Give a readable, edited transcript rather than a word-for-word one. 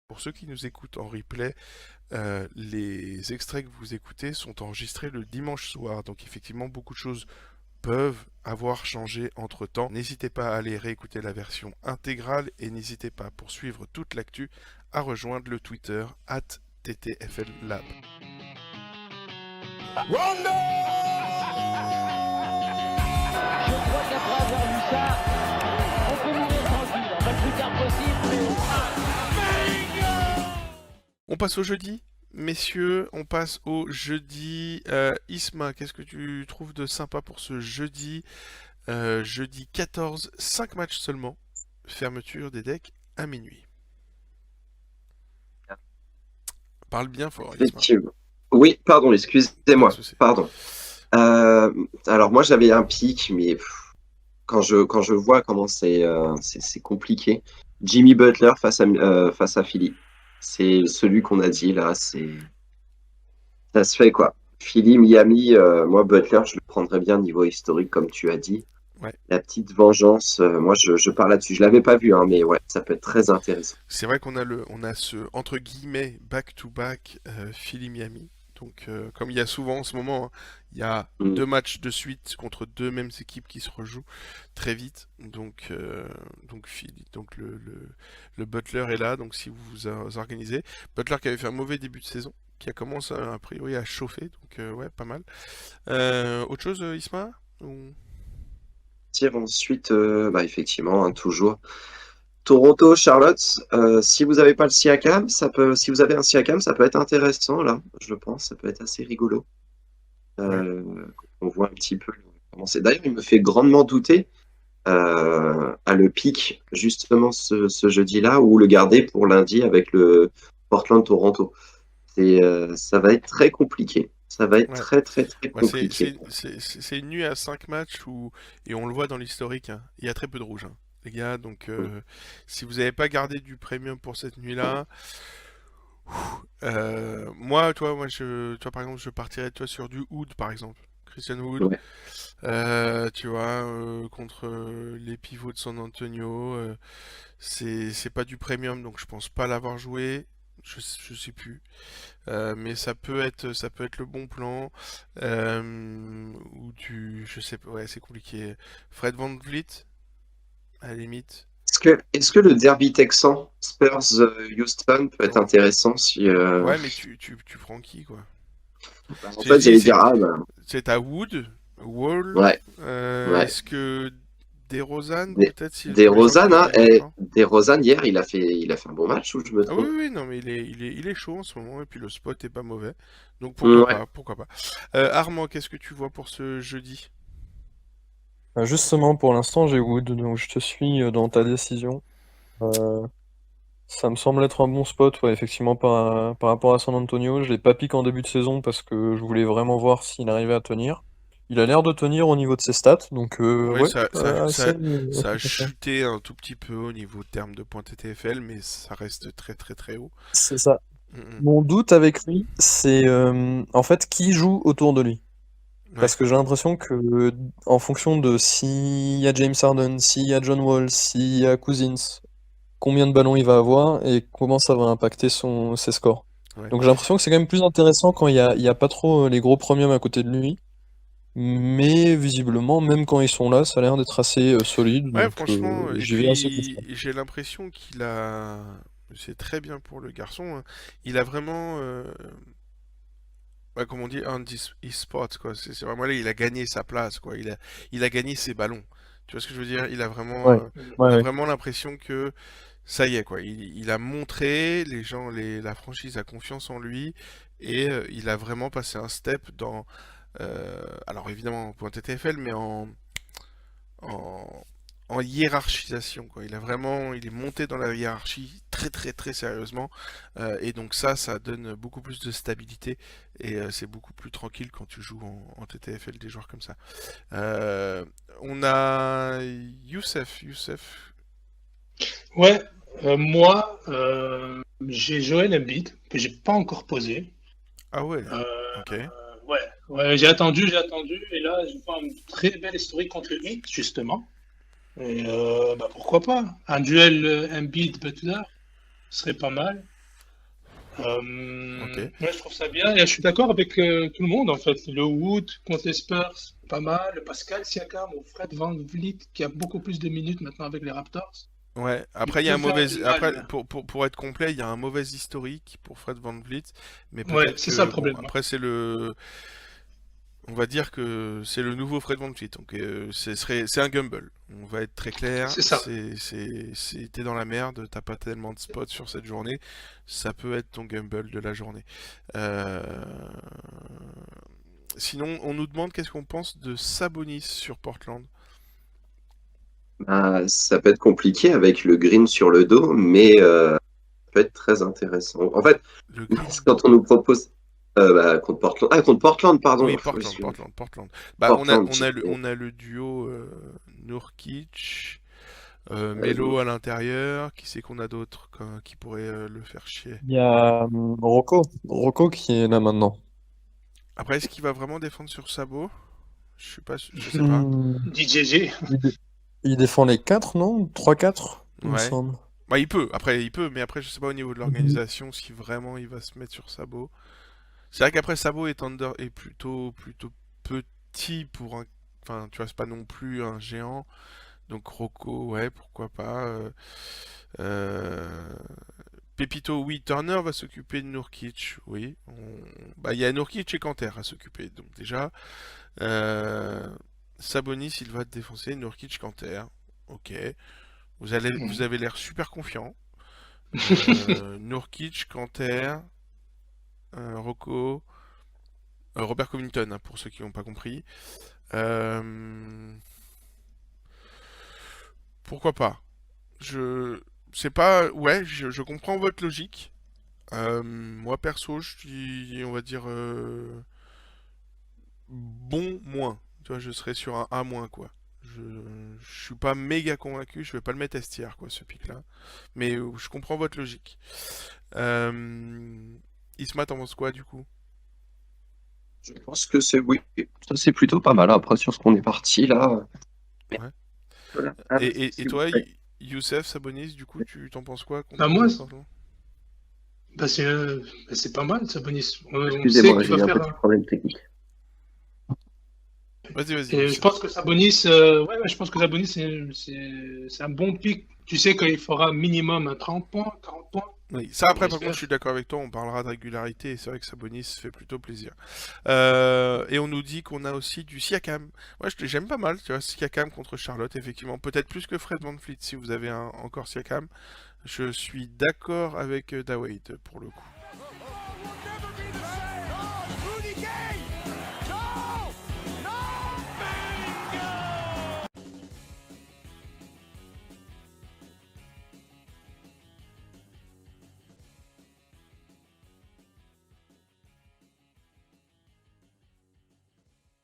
Pour ceux qui nous écoutent en replay, les extraits que vous écoutez sont enregistrés le dimanche soir. Donc effectivement, beaucoup de choses peuvent avoir changé entre-temps. N'hésitez pas à aller réécouter la version intégrale et n'hésitez pas, pour suivre toute l'actu, à rejoindre le Twitter @TTFLLab. Rondo! Je crois qu'après avoir vu ça, on peut mourir tranquille. Pas le plus tard possible, mais... On passe au jeudi, messieurs, on passe au jeudi. Isma, qu'est-ce que tu trouves de sympa pour ce jeudi? Jeudi 14, 5 matchs seulement. Fermeture des decks à minuit. Parle bien fort, Isma. Effectivement. Oui, pardon, Pas de excusez-moi. souci. Pardon. Alors moi j'avais un pic, mais quand je vois comment c'est compliqué. Jimmy Butler face à Philly. C'est celui qu'on a dit là, ça se fait quoi. Philly, Miami, moi Butler, je le prendrais bien niveau historique comme tu as dit. Ouais. La petite vengeance, moi je pars là-dessus. Je l'avais pas vu, hein, mais ouais, ça peut être très intéressant. C'est vrai qu'on a ce entre guillemets back-to-back Philly-Miami. Donc comme il y a souvent en ce moment, hein, il y a Mm. 2 matchs de suite contre 2 mêmes équipes qui se rejouent très vite. Donc Philly, donc le Butler est là. Donc si vous vous organisez, Butler qui avait fait un mauvais début de saison, qui a commencé a priori à chauffer. Donc ouais, pas mal. Autre chose, Isma? Ou... Tire ensuite, effectivement, hein, toujours. Toronto, Charlotte, si vous n'avez pas le Siakam, si vous avez un Siakam, ça peut être intéressant là, je pense, ça peut être assez rigolo. On voit un petit peu comment c'est. D'ailleurs, il me fait grandement douter à le pic justement ce jeudi-là ou le garder pour lundi avec le Portland-Toronto. Ça va être très compliqué. Ça va être Ouais. très très très Ouais, compliqué. c'est une nuit à 5 matchs et on le voit dans l'historique, hein, il y a très peu de rouge, hein, les gars. Donc, si vous n'avez pas gardé du premium pour cette nuit-là, toi, par exemple, je partirais toi sur du Wood, par exemple. Christian Wood, Ouais. tu vois, contre les pivots de San Antonio, c'est pas du premium, donc je pense pas l'avoir joué. Je sais plus. Mais ça peut être le bon plan. Ou je sais pas, ouais, c'est compliqué. Fred VanVleet, à la limite. Est-ce que le derby texan Spurs-Houston peut être Ouais, intéressant si ouais, mais tu prends qui, quoi? en J'ai fait dit, j'allais dire c'est à Wood, Wall. ouais, ouais. Est-ce que DeRozan, Des, peut-être, si le des premier Rosanne, centre hein, est et d'accord? des Rosanne hier il a fait un bon match ou je me Ah oui, trompe? oui, oui, non, mais il est chaud en ce moment, et puis le spot est pas mauvais. Donc pourquoi Ouais. pas, pourquoi pas. Armand, qu'est-ce que tu vois pour ce jeudi? Justement, pour l'instant, j'ai Wood, donc je te suis dans ta décision. Ça me semble être un bon spot, ouais, effectivement, par rapport à San Antonio. Je l'ai pas piqué en début de saison parce que je voulais vraiment voir s'il arrivait à tenir. Il a l'air de tenir au niveau de ses stats, donc Oui, ouais, assez ça a intéressant. chuté un tout petit peu au niveau de termes de points TTFL, mais ça reste très très très haut. C'est ça. Mm, Mon doute avec lui, c'est en fait qui joue autour de lui. mm. Ouais, Parce que j'ai l'impression que, en fonction de s'il y a James Harden, s'il y a John Wall, s'il y a Cousins, combien de ballons il va avoir et comment ça va impacter ses scores. ouais. Donc j'ai l'impression que c'est quand même plus intéressant quand il y a pas trop les gros premiums à côté de lui. Mais visiblement, même quand ils sont là, ça a l'air d'être assez solide. Ouais, Donc franchement, et j'y vais assez puis confiant. j'ai l'impression qu'il a... C'est très bien pour le garçon, hein. Il a vraiment, ouais, comme on dit, un e-sport, quoi. C'est vraiment là, il a gagné sa place, quoi. Il a gagné ses ballons. Tu vois ce que je veux dire? Ouais, On ouais, a ouais. vraiment l'impression que ça y est, quoi. Il a montré, la franchise a confiance en lui et il a vraiment passé un step dans, alors évidemment, point TTFL, mais en, en hiérarchisation, quoi. Il est monté dans la hiérarchie très très très sérieusement, et donc ça donne beaucoup plus de stabilité et c'est beaucoup plus tranquille quand tu joues en TTFL des joueurs comme ça. Euh, on a Youssef. Ouais, moi, j'ai Joel Embiid, que j'ai pas encore posé. Ah ouais, Euh, ok. ouais, j'ai attendu, et là, je vois une très belle historique contre le Heat, justement. Et pourquoi pas? Un duel Embiid-Butler serait pas mal. Ok. Ouais, je trouve ça bien et je suis d'accord avec tout le monde en fait. Le Wood contre les Spurs, pas mal. Le Pascal Siakam ou Fred VanVleet qui a beaucoup plus de minutes maintenant avec les Raptors. Ouais, Il après il y a peut un faire mauvais du après mal. pour être complet, il y a un mauvais historique pour Fred VanVleet, mais Ouais, peut-être c'est ça que le bon, problème. après c'est le on va dire que c'est le nouveau Fred VanVleet, donc c'est un gamble. On va être très clair, C'est ça. t'es dans la merde, t'as pas tellement de spots sur cette journée, ça peut être ton gamble de la journée. Euh, Sinon, on nous demande qu'est-ce qu'on pense de Sabonis sur Portland. Bah, ça peut être compliqué avec le green sur le dos, mais ça peut être très intéressant. En fait, Le green. quand on nous propose contre Portland, contre Portland, pardon. Oui, Portland. Bah, Portland, on a le duo Nurkic, euh, Melo à l'intérieur. Qui c'est qu'on a d'autres qui pourrait le faire chier? Il y a Rocco qui est là maintenant. Après, est-ce qu'il va vraiment défendre sur Sabo? Je sais pas. Hmm, DJG. il défend les 4, non? 3-4, il me Ouais. semble. Bah, il peut. Après, mais après, je sais pas au niveau de Mhm. l'organisation si vraiment il va se mettre sur Sabo. C'est vrai qu'après Sabo est plutôt petit pour un. Enfin, tu vois, c'est pas non plus un géant. Donc Rocco, ouais, pourquoi pas. Euh, Pepito, oui. Turner va s'occuper de Nurkic, oui. Bah, il y a Nurkic et Kanter à s'occuper, donc déjà. Euh, Sabonis, il va te défoncer. Nurkic, Kanter, ok. Vous avez l'air super confiant. Nurkic, Kanter, Rocco, Robert Covington, hein, pour ceux qui n'ont pas compris. Euh, Pourquoi pas? Je sais pas. Ouais, je comprends votre logique. Moi perso, je suis, on va dire, bon moins. Tu vois, je serais sur un A moins quoi. Je, je suis pas méga convaincu. Je vais pas le mettre S tier quoi, ce pic-là. Mais je comprends votre logique. Isma, t'en penses quoi du coup? je pense que oui, ça c'est plutôt pas mal. Après, sur ce qu'on est parti là, Ouais. voilà. Et S'il vous toi, plaît. Youssef, Sabonis, du coup, tu t'en penses quoi Bah, contre moi, Portland? bah, c'est pas mal, Sabonis. On sait Excusez-moi, qu'il j'ai va eu un faire petit problème technique. Vas-y, et je Youssef. pense que Sabonis, ouais, je pense que Sabonis, c'est un bon pic. Tu sais qu'il fera minimum un 30 points, 40 points, Oui, ça on après par contre je suis espère. d'accord avec toi, on parlera de régularité et c'est vrai que Sabonis fait plutôt plaisir. Et on nous dit qu'on a aussi du Siakam. Moi j'aime pas mal, tu vois, Siakam contre Charlotte, effectivement. Peut-être plus que Fred VanVleet si vous avez encore Siakam. Je suis d'accord avec Dawade pour le coup.